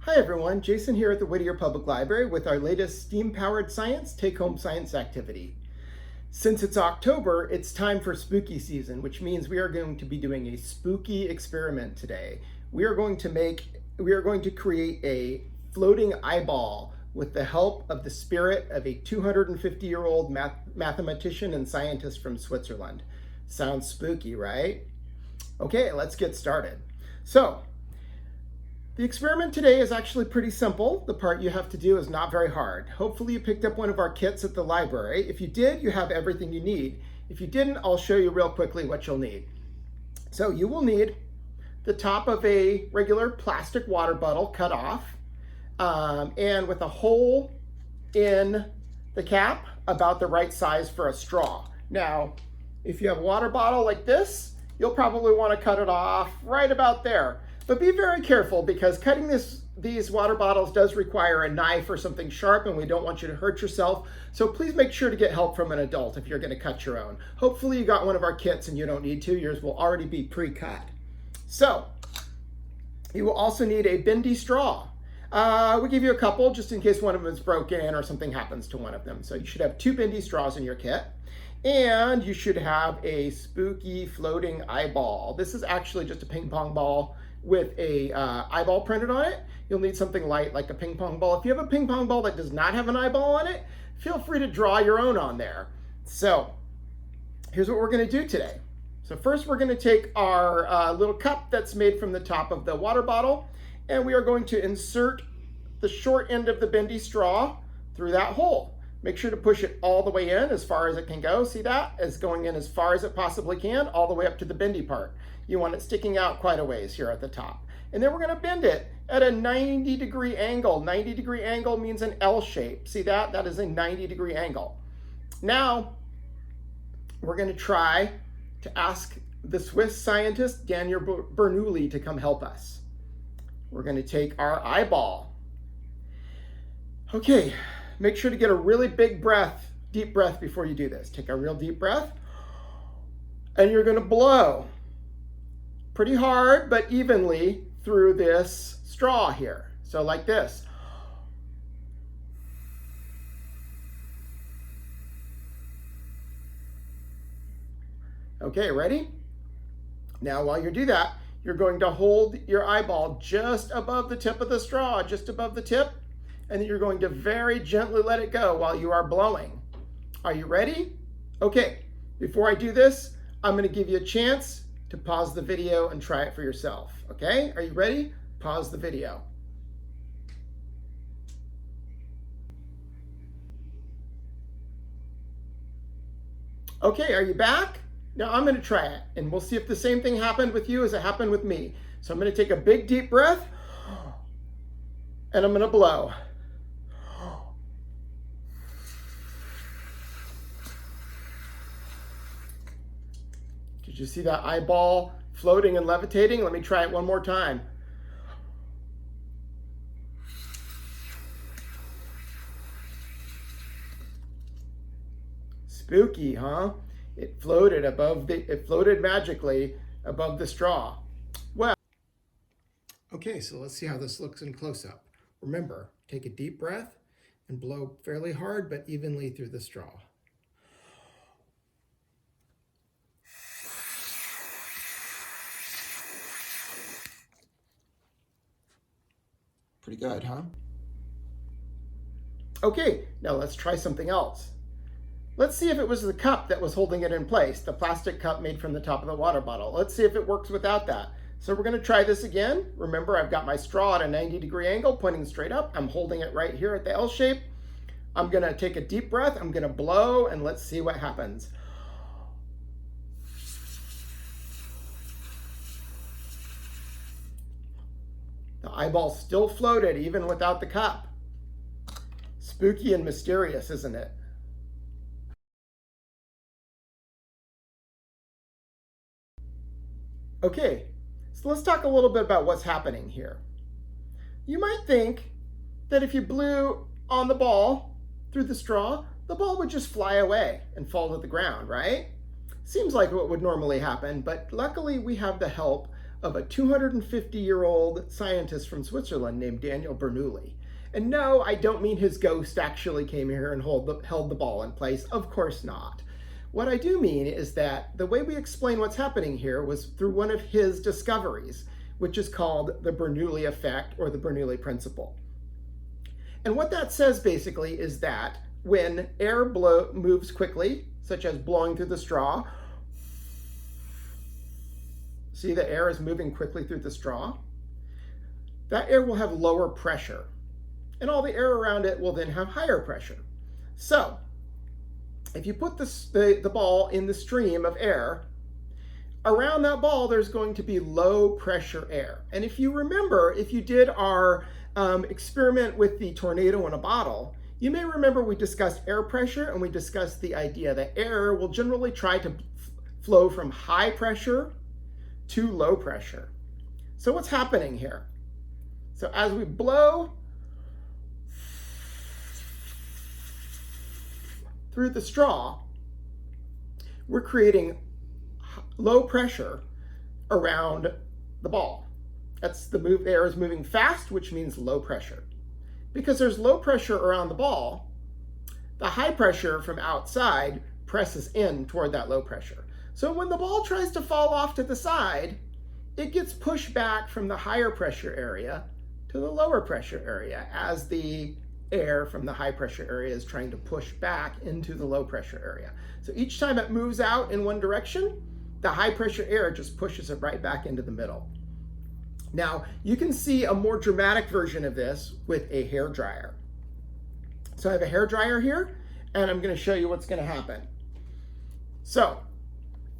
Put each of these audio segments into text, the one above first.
Hi everyone, Jason here at the Whittier Public Library with our latest STEAM-powered science take-home science activity. Since it's October, it's time for spooky season, which means we are going to be doing a spooky experiment today. We are going to create a floating eyeball with the help of the spirit of a 250-year-old mathematician and scientist from Switzerland. Sounds spooky, right? Okay, let's get started. So, the experiment today is actually pretty simple. The part you have to do is not very hard. Hopefully you picked up one of our kits at the library. If you did, you have everything you need. If you didn't, I'll show you real quickly what you'll need. So you will need the top of a regular plastic water bottle cut off and with a hole in the cap about the right size for a straw. Now, if you have a water bottle like this, you'll probably want to cut it off right about there. But be very careful because cutting these water bottles does require a knife or something sharp, and we don't want you to hurt yourself. So please make sure to get help from an adult if you're going to cut your own. Hopefully you got one of our kits and you don't need to. Yours will already be pre-cut. So you will also need a bendy straw. We give you a couple just in case one of them is broken or something happens to one of them. So you should have 2 bendy straws in your kit. And you should have a spooky floating eyeball. This is actually just a ping pong ball with a eyeball printed on it. You'll need something light like a ping pong ball. If you have a ping pong ball that does not have an eyeball on it, feel free to draw your own on there. So here's what we're going to do today. So first we're going to take our little cup that's made from the top of the water bottle, and we are going to insert the short end of the bendy straw through that hole. Make sure to push it all the way in as far as it can go. See that? It's going in as far as it possibly can, all the way up to the bendy part. You want it sticking out quite a ways here at the top. And then we're going to bend it at a 90-degree angle. 90-degree angle means an L shape. See that? That is a 90-degree angle. Now, we're going to try to ask the Swiss scientist Daniel Bernoulli to come help us. We're going to take our eyeball. Okay. Make sure to get a really big breath, deep breath before you do this. Take a real deep breath, and you're going to blow pretty hard, but evenly through this straw here. So like this. Okay, ready? Now, while you do that, you're going to hold your eyeball just above the tip of the straw, just above the tip. And then you're going to very gently let it go while you are blowing. Are you ready? Okay, before I do this, I'm going to give you a chance to pause the video and try it for yourself. Okay, are you ready? Pause the video. Okay, are you back? Now I'm going to try it, and we'll see if the same thing happened with you as it happened with me. So I'm going to take a big deep breath, and I'm going to blow. Did you see that eyeball floating and levitating? Let me try it one more time. Spooky, huh? It floated magically above the straw. Well, okay, so let's see how this looks in close-up. Remember, take a deep breath and blow fairly hard but evenly through the straw. Pretty good, huh? Okay, now let's try something else. Let's see if it was the cup that was holding it in place, the plastic cup made from the top of the water bottle. Let's see if it works without that. So we're going to try this again. Remember, I've got my straw at a 90-degree angle pointing straight up. I'm holding it right here at the L shape. I'm going to take a deep breath. I'm going to blow, and let's see what happens. The eyeball still floated even without the cup. Spooky and mysterious, isn't it? Okay, so let's talk a little bit about what's happening here. You might think that if you blew on the ball through the straw, the ball would just fly away and fall to the ground, right? Seems like what would normally happen, but luckily we have the help of a 250-year-old scientist from Switzerland named Daniel Bernoulli. And no, I don't mean his ghost actually came here and held the ball in place. Of course not. What I do mean is that the way we explain what's happening here was through one of his discoveries, which is called the Bernoulli effect or the Bernoulli Principle. And what that says basically is that when air moves quickly, such as blowing through the straw, see the air is moving quickly through the straw, that air will have lower pressure, and all the air around it will then have higher pressure. So if you put the ball in the stream of air, around that ball there's going to be low pressure air. And if you remember, if you did our experiment with the tornado in a bottle, you may remember we discussed air pressure, and we discussed the idea that air will generally try to flow from high pressure to low pressure. So what's happening here? So as we blow through the straw, we're creating low pressure around the ball. That's the air is moving fast, which means low pressure. Because there's low pressure around the ball, the high pressure from outside presses in toward that low pressure. So when the ball tries to fall off to the side, it gets pushed back from the higher pressure area to the lower pressure area as the air from the high pressure area is trying to push back into the low pressure area. So each time it moves out in one direction, the high pressure air just pushes it right back into the middle. Now, you can see a more dramatic version of this with a hair dryer. So I have a hair dryer here, and I'm going to show you what's going to happen. So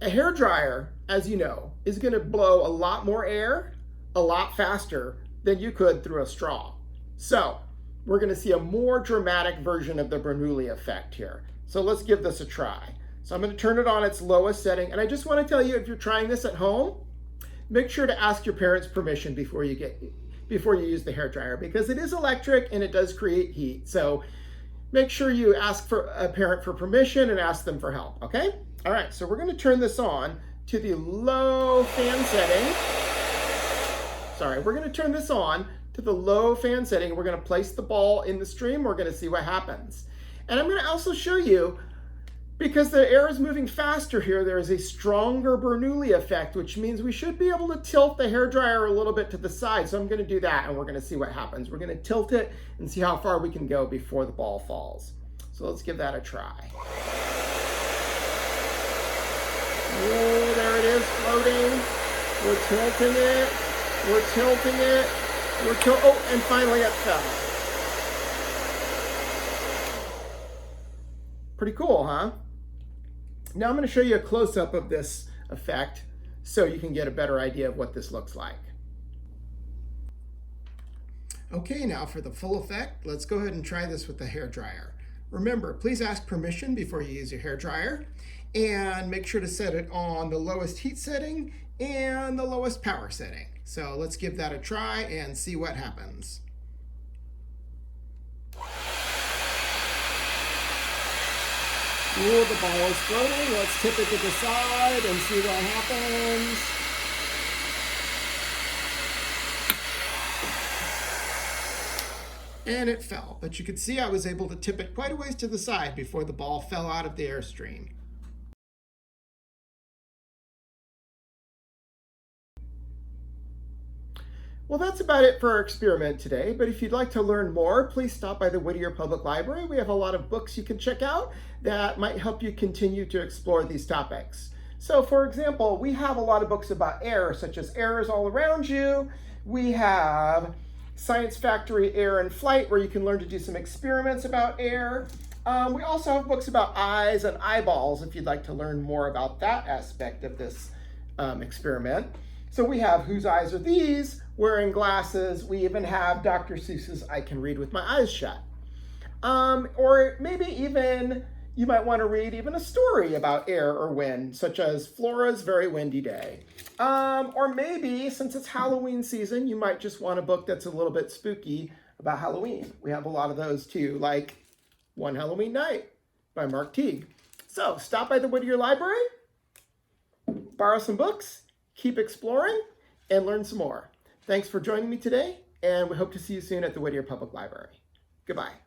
a hair dryer, as you know, is going to blow a lot more air a lot faster than you could through a straw. So we're going to see a more dramatic version of the Bernoulli effect here. So let's give this a try. So I'm going to turn it on its lowest setting. And I just want to tell you, if you're trying this at home, make sure to ask your parents' permission before you use the hair dryer, because it is electric and it does create heat. So make sure you ask for a parent for permission and ask them for help, okay? All right, so we're going to turn this on to the low fan setting. Sorry, we're going to turn this on to the low fan setting. We're going to place the ball in the stream. We're going to see what happens. And I'm going to also show you, because the air is moving faster here, there is a stronger Bernoulli effect, which means we should be able to tilt the hairdryer a little bit to the side. So I'm going to do that, and we're going to see what happens. We're going to tilt it and see how far we can go before the ball falls. So let's give that a try. Oh, there it is, floating. We're tilting it. We're tilting it. Oh, and finally it fell. Pretty cool, huh? Now I'm going to show you a close-up of this effect so you can get a better idea of what this looks like. Okay, now for the full effect, let's go ahead and try this with the hairdryer. Remember, please ask permission before you use your hairdryer, and make sure to set it on the lowest heat setting and the lowest power setting. So let's give that a try and see what happens. Ooh, the ball is floating. Let's tip it to the side and see what happens. And it fell, but you could see I was able to tip it quite a ways to the side before the ball fell out of the airstream. Well, that's about it for our experiment today, but if you'd like to learn more, please stop by the Whittier Public Library. We have a lot of books you can check out that might help you continue to explore these topics. So for example, we have a lot of books about air, such as Air is All Around You. We have Science Factory Air and Flight, where you can learn to do some experiments about air. We also have books about eyes and eyeballs, if you'd like to learn more about that aspect of this experiment. So we have Whose Eyes Are These? Wearing Glasses. We even have Dr. Seuss's I Can Read With My Eyes Shut. Or maybe even you might want to read even a story about air or wind, such as Flora's Very Windy Day. Or maybe, since it's Halloween season, you might just want a book that's a little bit spooky about Halloween. We have a lot of those too, like One Halloween Night by Mark Teague. So stop by the Whittier Library, borrow some books, keep exploring, and learn some more. Thanks for joining me today, and we hope to see you soon at the Whittier Public Library. Goodbye.